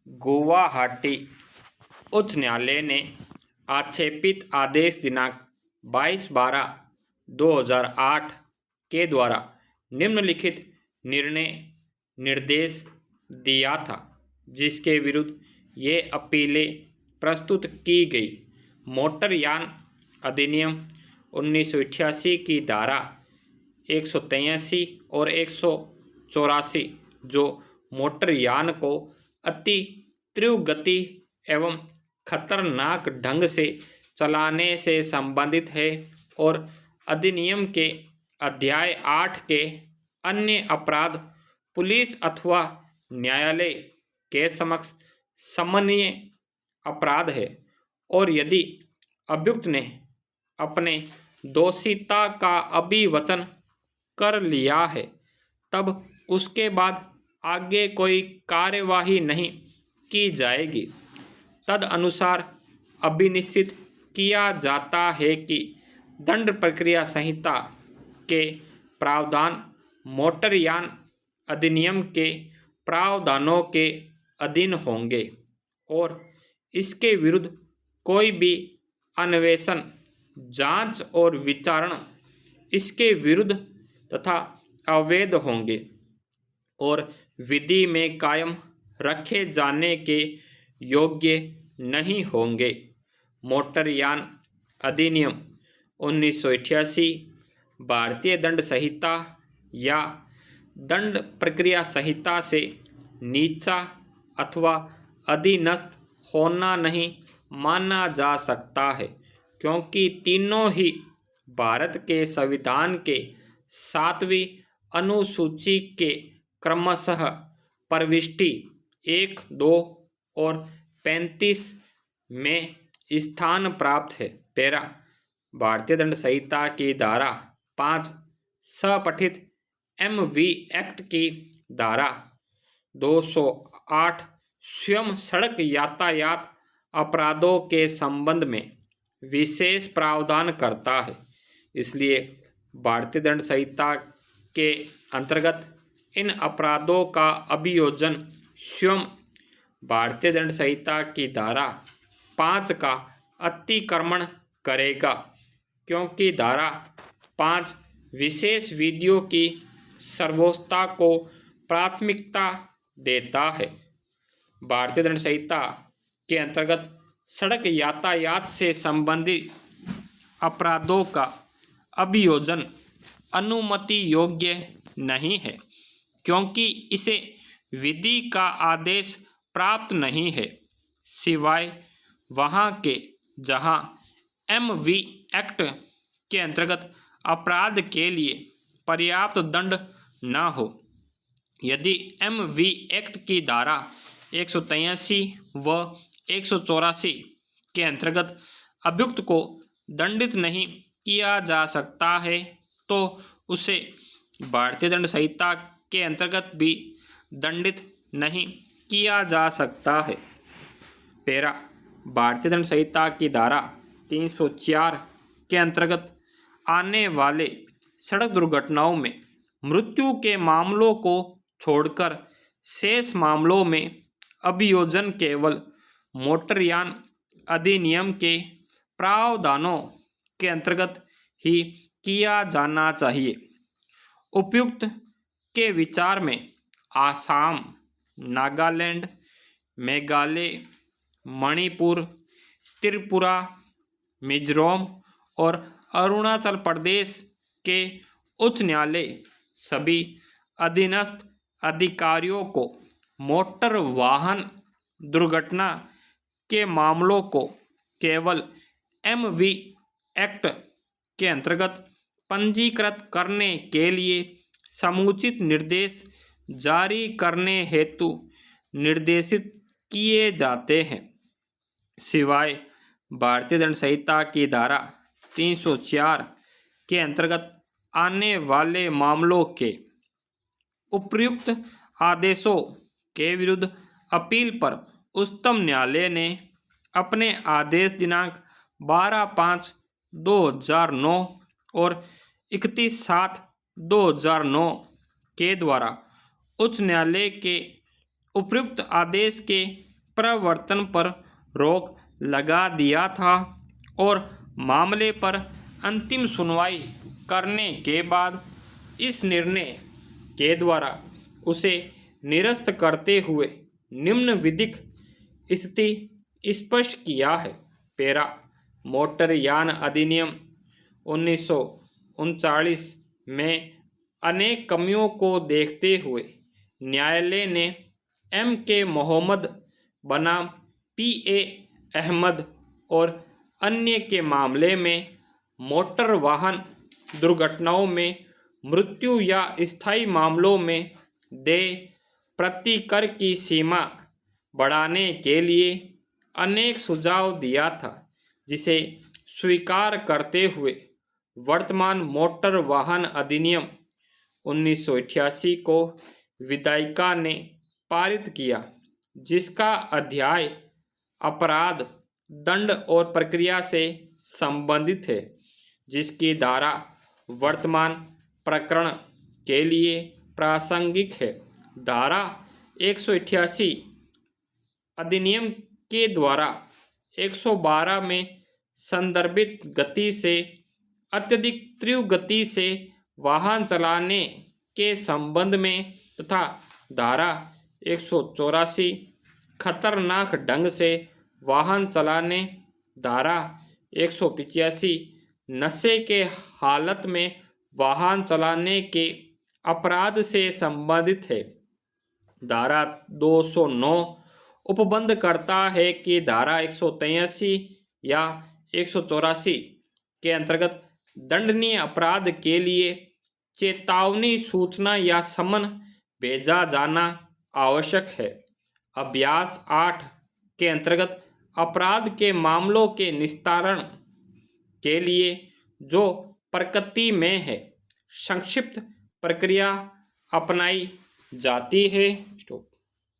गुवाहाटी उच्च न्यायालय ने आक्षेपित आदेश दिनांक 22/12/2008 के द्वारा निम्नलिखित निर्देश दिया था, जिसके विरुद्ध ये अपीलें प्रस्तुत की गई। मोटरयान अधिनियम 1988 की धारा 183 और 184 जो मोटरयान को अति तीव्र गति एवं खतरनाक ढंग से चलाने से संबंधित है और अधिनियम के अध्याय 8 के अन्य अपराध पुलिस अथवा न्यायालय के समक्ष समन्वय अपराध है और यदि अभियुक्त ने अपने दोषिता का अभिवचन कर लिया है तब उसके बाद आगे कोई कार्यवाही नहीं की जाएगी। तदनुसार अभिनिश्चित किया जाता है कि दंड प्रक्रिया संहिता के प्रावधान मोटरयान अधिनियम के प्रावधानों के अधीन होंगे और इसके विरुद्ध कोई भी अन्वेषण, जांच और विचारण इसके विरुद्ध तथा अवैध होंगे और विधि में कायम रखे जाने के योग्य नहीं होंगे। मोटरयान अधिनियम 1988 भारतीय दंड संहिता या दंड प्रक्रिया संहिता से नीचा अथवा अधीनस्थ होना नहीं माना जा सकता है, क्योंकि तीनों ही भारत के संविधान के 7वीं अनुसूची के क्रमशः प्रविष्टि 1, 2 और 35 में स्थान प्राप्त है। पैरा भारतीय दंड संहिता की धारा 5 सपठित MV एक्ट की धारा 208 स्वयं सड़क यातायात अपराधों के संबंध में विशेष प्रावधान करता है। इसलिए भारतीय दंड संहिता के अंतर्गत इन अपराधों का अभियोजन स्वयं भारतीय दंड संहिता की धारा 5 का अतिक्रमण करेगा, क्योंकि धारा 5 विशेष विधियों की सर्वोच्चता को प्राथमिकता देता है। भारतीय दंड संहिता के अंतर्गत सड़क यातायात से संबंधित अपराधों का अभियोजन अनुमति योग्य नहीं है, क्योंकि इसे विधि का आदेश प्राप्त नहीं है, सिवाय वहाँ के जहाँ MV एक्ट के अंतर्गत अपराध के लिए पर्याप्त दंड न हो। यदि MV एक्ट की धारा 183 व 184 के अंतर्गत अभियुक्त को दंडित नहीं किया जा सकता है तो उसे भारतीय दंड संहिता के अंतर्गत भी दंडित नहीं किया जा सकता है। पैरा भारतीय दंड संहिता की धारा 304 के अंतर्गत आने वाले सड़क दुर्घटनाओं में मृत्यु के मामलों को छोड़कर शेष मामलों में अभियोजन केवल मोटरयान अधिनियम के प्रावधानों के अंतर्गत ही किया जाना चाहिए। उपयुक्त के विचार में आसाम, नागालैंड, मेघालय, मणिपुर, त्रिपुरा, मिजोरम और अरुणाचल प्रदेश के उच्च न्यायालय सभी अधीनस्थ अधिकारियों को मोटर वाहन दुर्घटना के मामलों को केवल MV एक्ट के अंतर्गत पंजीकृत करने के लिए समुचित निर्देश जारी करने हेतु निर्देशित किए जाते हैं, सिवाय भारतीय दंड संहिता की धारा 304 के अंतर्गत आने वाले मामलों के उपर्युक्त आदेशों के विरुद्ध अपील पर उच्चतम न्यायालय ने अपने आदेश दिनांक 12/5/2009 और 31/7/2009 के द्वारा उच्च न्यायालय के उपर्युक्त आदेश के प्रवर्तन पर रोक लगा दिया था और मामले पर अंतिम सुनवाई करने के बाद इस निर्णय के द्वारा उसे निरस्त करते हुए निम्न विधिक स्थिति स्पष्ट किया है। पेरा मोटरयान अधिनियम 1939 में अनेक कमियों को देखते हुए न्यायालय ने एम के मोहम्मद बनाम पी.ए. अहमद और अन्य के मामले में मोटर वाहन दुर्घटनाओं में मृत्यु या स्थायी मामलों में देय प्रतिकर की सीमा बढ़ाने के लिए अनेक सुझाव दिया था, जिसे स्वीकार करते हुए वर्तमान मोटर वाहन अधिनियम 1988 को विधायिका ने पारित किया, जिसका अध्याय अपराध, दंड और प्रक्रिया से संबंधित है, जिसकी धारा वर्तमान प्रकरण के लिए प्रासंगिक है। धारा 188 अधिनियम के द्वारा 112 में संदर्भित गति से अत्यधिक तीव्र गति से वाहन चलाने के संबंध में तथा धारा 184 खतरनाक ढंग से वाहन चलाने, धारा 185 नशे के हालत में वाहन चलाने के अपराध से संबंधित है। धारा 209 उपबंध करता है कि धारा 183 या 184 के अंतर्गत दंडनीय अपराध के लिए चेतावनी, सूचना या समन भेजा जाना आवश्यक है। अभ्यास 8 के अंतर्गत अपराध के मामलों के निस्तारण के लिए जो प्रकृति में है संक्षिप्त प्रक्रिया अपनाई जाती है।